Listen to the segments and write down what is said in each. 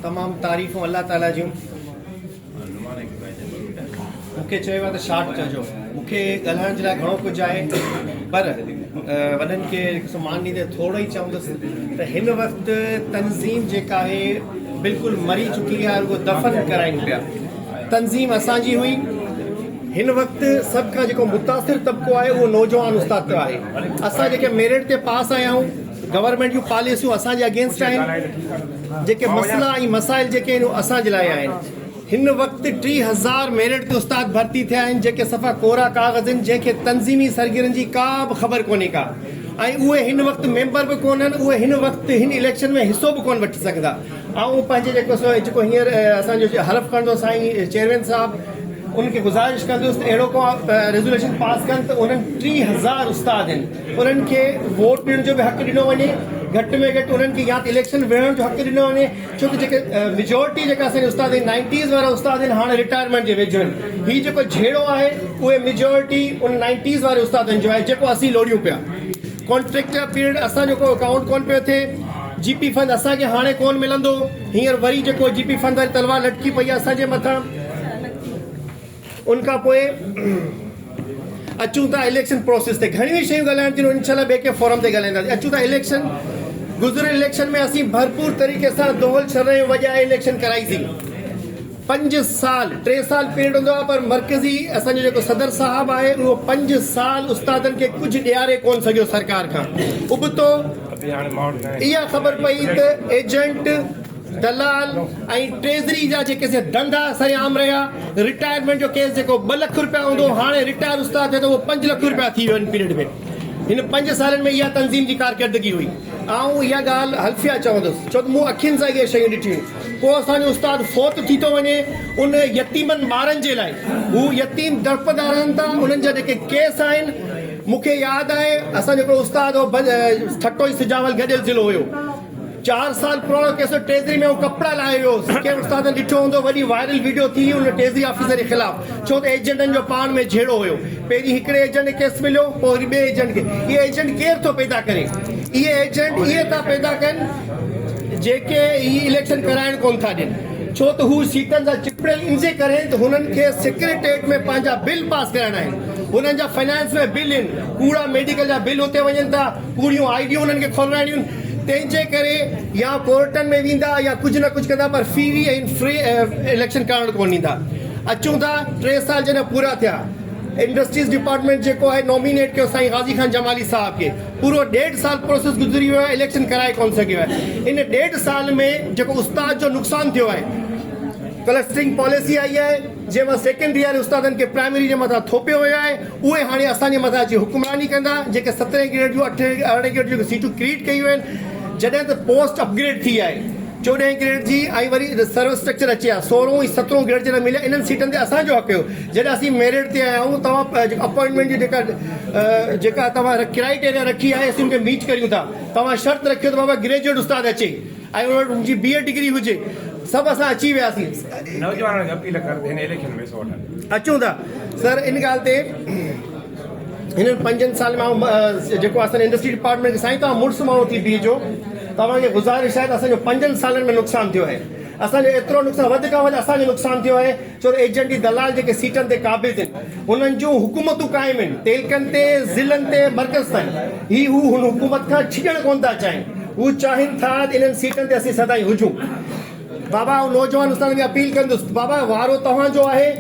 तमाम तारीफ़ूं अल्लाह ताला जूं। मूंखे चयो आहे त शार्ट चइजो, मूंखे ॻाल्हाइण जे लाइ घणो कुझु आहे, पर वॾनि खे मान ॾींदे थोरो ई चवंदुसि त हिन वक़्तु तनज़ीम जेका आहे बिल्कुलु मरी चुकी आहे, रुॻो दफ़न कराइनि पिया। तनज़ीम असांजी हुई। हिन वक़्तु सभ खां जेको मुतासिर तबिको आहे उहो नौजवान उस्ताद आहे। असां जेके मेरिट ते पास आया आहियूं, गवर्नमेंट जूं पॉलिसियूं असांजे अगेंस्ट आहिनि, जेके मसइला ऐं मसाइल जेके आहिनि उहे असांजे लाइ आहिनि। हिन वक़्तु 30,000 मेरिट ते उस्ताद भर्ती थिया आहिनि, जेके सफ़ा कोरा काग़ज़ आहिनि, जंहिंखे तनज़ीमी सरगर्मियुनि जी का बि ख़बर कोन्हे का, ऐं उहे हिन वक़्तु मेंबर बि कोन्हनि, उहे हिन वक़्तु हिन इलेक्शन में हिसो बि कोन वठी सघंदा। ऐं पंहिंजे जेको हींअर असांजो हलफ़ कंदो साईं चेयरमैन साहिबु, उनखे गुज़ारिश कंदुसि त अहिड़ो को रेज़ोल्यूशन पास कनि त उन्हनि 30,000 उस्ताद आहिनि, उन्हनि खे वोट ॾियण जो बि हक़ु ॾिनो वञे, घटि में घटि उन्हनि खे या त इलेक्शन विढ़ण जो हक़ु ॾिनो वञे, छो त जेके मेजोरिटी जेका असांजे उस्ताद आहिनि 90s वारा उस्ताद आहिनि, हाणे रिटायरमेंट जे वेझो आहिनि। हीउ जेको झेड़ो आहे उहे मेजोरिटी उन 90s वारे उस्तादनि जो आहे, जेको असीं लोड़ियूं पिया। कॉन्ट्रेक्टर पीरियड असांजो को अकाउंट कोन पियो थिए, GP फंड असांखे हाणे कोन मिलंदो, हींअर वरी जेको GP फंड वारी तलवार लटकी पई आहे असांजे मथां। उनखां पोइ अचूं था इलेक्शन प्रोसेस ते, घणियूं ई शयूं ॻाल्हाइण थियूं, इंशाल्लाह ॿिए के फोरम ते ॻाल्हाईंदासीं। अचूं था इलेक्शन, गुज़िरियल इलेक्शन में असीं भरपूर तरीक़े सां दोहल छरणे वॼाए इलेक्शन कराईसीं। 5 साल 3 साल पीरियड हूंदो आहे, पर मरकज़ी असांजो जेको सदर साहिबु आहे उहो 5 साल उस्तादनि खे कुझु ॾियारे कोन सघियो सरकार खां। उबतो इहा ख़बर पई त एजेंट, दलाल ऐं ट्रेज़री जा जेके धंधा सरेआम रहिया। रिटायरमेंट जो केस जेको 2 लख रुपया हूंदो, हाणे रिटायर उस्ताद थिए त उहो 5 लख रुपया थी वियो हिन पीरियड में। हिन 5 सालनि में इहा तनज़ीम जी कारकर्दगी हुई। ऐं इहा ॻाल्हि हल्फिया चवंदुसि, छो त मूं अखियुनि सां इहे शयूं ॾिठियूं। को असांजो उस्ताद फ़ौत थी थो वञे, उन यतीमनि ॿारनि जे लाइ हू यतीम दड़पदा रहनि था, उन्हनि जा जेके केस आहिनि। मूंखे यादि आहे असांजो हिकिड़ो उस्ताद हो ठटो ई सिजावल गॾियल ज़िलो हुयो, 4 साल पुराणो केस ट्रेज़री में कपिड़ा लाहे वियो। कंहिं उस्ताद ॾिठो हूंदो, वॾी वायरल वीडियो थी उन ट्रेज़री ऑफिसर जे ख़िलाफ़, छो त एजेंटनि जो पाण में झेड़ो हुयो। पहिरीं हिकिड़े एजेंट खे केस मिलियो, पोइ वरी ॿिए एजेंट खे। इहे एजेंट केरु थो पैदा करे? इहे एजेंट इहे था पैदा कनि जेके ही इलेक्शन कराइण कोन था ॾियनि, छो त हू सीटनि सां चिपड़ियल इनजे करे त हुननि खे सेक्रेटेरिएट में पंहिंजा बिल पास कराइणा आहिनि, हुननि जा फाइनेंस में बिल आहिनि, कूड़ा मेडिकल जा बिल हुते वञनि था, कूड़ियूं आईडियूं हुननि खे खोलाइणियूं। तंहिंजे करे या कोर्टनि में वेंदा या कुझु न कुझु कंदा, पर फ्री इलेक्शन करणु कोन ॾींदा। अचूं था 3 साल जॾहिं पूरा थिया, इंडस्ट्रीज़ डिपार्टमेंट जेको आहे नॉमिनेट कयो साईं गाज़ी ख़ान जमाली साहब खे। पूरो 1.5 साल प्रोसेस गुज़री वियो आहे, इलेक्शन कराए कोन सघियो आहे। इन 1.5 साल में जेको उस्ताद जो नुक़सानु थियो आहे, क्लस्टरिंग पॉलिसी आई आहे, जंहिंमां सेकेंडरी वारे उस्तादनि खे प्राइमरी जे मथां थोपियो वियो आहे। उहे हाणे असांजे मथां अची हुकुमरानी कंदा, जेके 17 ग्रेड जूं 18 ग्रेड जूं सीटूं क्रिएट कयूं आहिनि, जॾहिं त पोस्ट अपग्रेड थी आहे 14 ग्रेड जी, ऐं वरी सर्विस स्ट्रक्चर अची आहे 16 ऐं 17 ग्रेड जॾहिं मिलिया। इन्हनि सीटनि ते असांजो हक़ हुयो। जॾहिं असीं मेरिट ते आया आहियूं, तव्हां अपॉइंटमेंट जी जेका तव्हां क्राइटेरिया रखी आहे, असीं उनखे मीट करियूं था। तव्हां शर्त रखियो त बाबा ग्रेजुएट उस्ताद अचे ऐं उनजी BA डिग्री हुजे, सभु असां अची वियासीं। अचूं था सर इन ॻाल्हि ते, हिननि 5 साल में जेको असांजे इंडस्ट्री डिपार्टमेंट साईं तव्हां मुड़ुसु माण्हू थी बीहजो, तव्हांखे गुज़ारिश आहे त असांजो 5 सालनि में नुक़सानु थियो आहे। असांजो एतिरो नुक़सानु, वधि खां वधि असांजो नुक़सानु थियो आहे, छो त एजेंट दलाल जेके सीटनि ते क़ाबिज़ आहिनि, हुननि जूं हुकूमतूं क़ाइमु आहिनि, तेलकनि ते, ज़िलनि ते, मर्कज़ ताईं। हू हुन हुकूमत खां छिॼणु कोन था चाहिनि, हू चाहिनि था त इन्हनि सीटनि ते असीं सदाई हुजूं। बाबा नौजवान उस्तादनि खे अपील कंदुसि, बाबा वारो तव्हांजो आहे,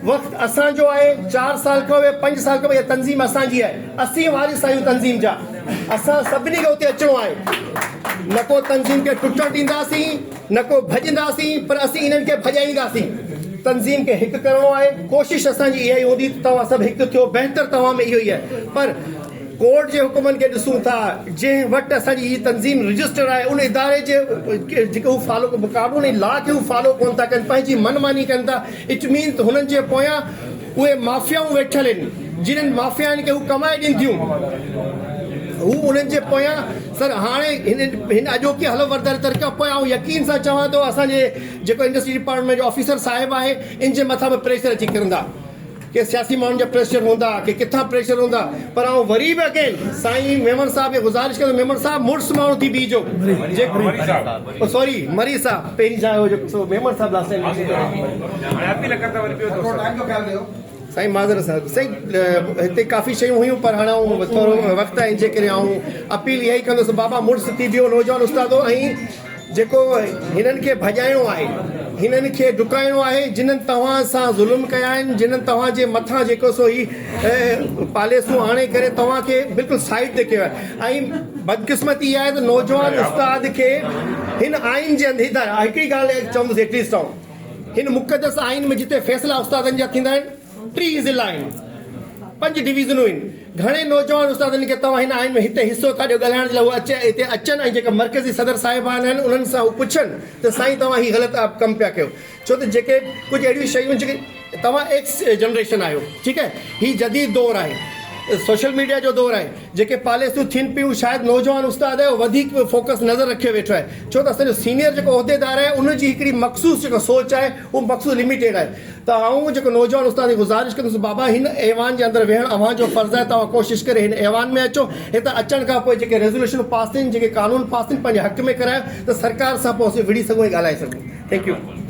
वक़्तु असांजो आहे। 4 साल खां 5 साल खां तनज़ीम असांजी आहे, असीं वारिस आहियूं तनज़ीम जा। असां सभिनी खे उते अचिणो आहे, न को तनज़ीम खे टुटणु ॾींदासीं, न को भॼंदासीं, पर असीं इन्हनि खे भॼाईंदासीं। तनज़ीम खे हिकु करिणो आहे, कोशिशि असांजी इहा ई हूंदी त तव्हां सभु हिकु थियो, बहितर तव्हां में इहो ई आहे। पर कोर्ट जे हुकुमनि खे ॾिसूं था, जंहिं वटि असांजी हीअ तनज़ीम रजिस्टर आहे, उन इदारे जे जेके हू फॉलो कानून ऐं लॉ खे हू फॉलो कोन था कनि, पंहिंजी मनमानी कनि था। इट मीन त हुननि जे पोयां उहे माफ़ियाऊं वेठल आहिनि, जिन्हनि माफ़ियाउनि खे हू कमाए ॾिनी थियूं, हू उन्हनि जे पोयां। सर हाणे हिन अॼोकी हलो वरदारी तरीक़ा पोयां यकीन सां चवां थो, असांजे जेको इंडस्ट्री डिपार्टमेंट जो ऑफिसर साहिबु आहे, इन जे मथां बि प्रेशर अची किरंदा। कि सियासी माण्हुनि जा प्रेशर हूंदा कि किथां प्रेशर हूंदा, पर आउं वरी बि अगेन साईं मेमण साहब खे गुज़ारिश कंदो, मेमण साहब मुड़ुस माण्हू थी बीजो, सॉरी मरी साहब पहिरीं छा हुयो जेको मेमण साहब लास्ट टाइम साईं माज़र साहब साईं हिते काफ़ी शयूं हुयूं, पर हाणे आउं थोरो वक़्तु आहे जे करे आउं अपील इहा ई कंदुसि, बाबा मुड़ुस थी वियो नौजवान उस्तादो, ऐं जेको हिननि खे भॼाइणो आहे, हिननि खे डुकाइणो आहे, जिन्हनि तव्हां सां ज़ुल्म कया आहिनि, जिन्हनि तव्हांजे मथां जेको सो ही पालेसूं आणे करे तव्हांखे बिल्कुलु साइड ते कयो आहे। ऐं बदकिस्मती इहा आहे त नौजवान उस्ताद खे हिन आइन जे अंदरि हिकिड़ी ॻाल्हि चवंदुसि एटलीस्ट आउं, हिन मुक़दस आइन में जिते फ़ैसिला उस्तादनि जा थींदा आहिनि, 3 ज़िला आहिनि, 5 डिवीज़नूं आहिनि, घणे नौजवान उस्तादनि खे तव्हां हिन आइन में हिते हिसो था ॾियो ॻाल्हाइण जे लाइ, उहे हिते अचनि ऐं जेका मर्कज़ी सदर साहिबान आहिनि उन्हनि सां पुछनि त साईं तव्हां हीअ ग़लति कमु पिया कयो, छो त जेके कुझु अहिड़ियूं शयूं जेके तव्हां एक्स जनरेशन आहियो, ठीकु आहे, हीउ जदीद दौरु आहे, सोशल मीडिया जो दौरु आहे, जेके पालेसूं थियनि पियूं शायदि नौजवान उस्ताद आहे वधीक फोकस नज़र रखे वेठो आहे, छो त असांजो सीनियर जेको उहिदेदार आहे उनजी हिकिड़ी मखसूस जेको सोच आहे उहो मखसूस लिमिटेड आहे। त आउं जेको नौजवान उस्ताद खे गुज़ारिश कंदुसि, बाबा हिन ऐवान जे अंदरि वेहणु अव्हांजो फ़र्ज़ु आहे, तव्हां कोशिशि करे हिन ऐवान में अचो, हिते अचण खां पोइ जेके रेज़ोल्यूशन पास थियनि, जेके कानून पास थियनि, पंहिंजे हक़ में करायो त सरकार सां पोइ असीं विड़ी सघूं ऐं ॻाल्हाए सघूं। Thank U.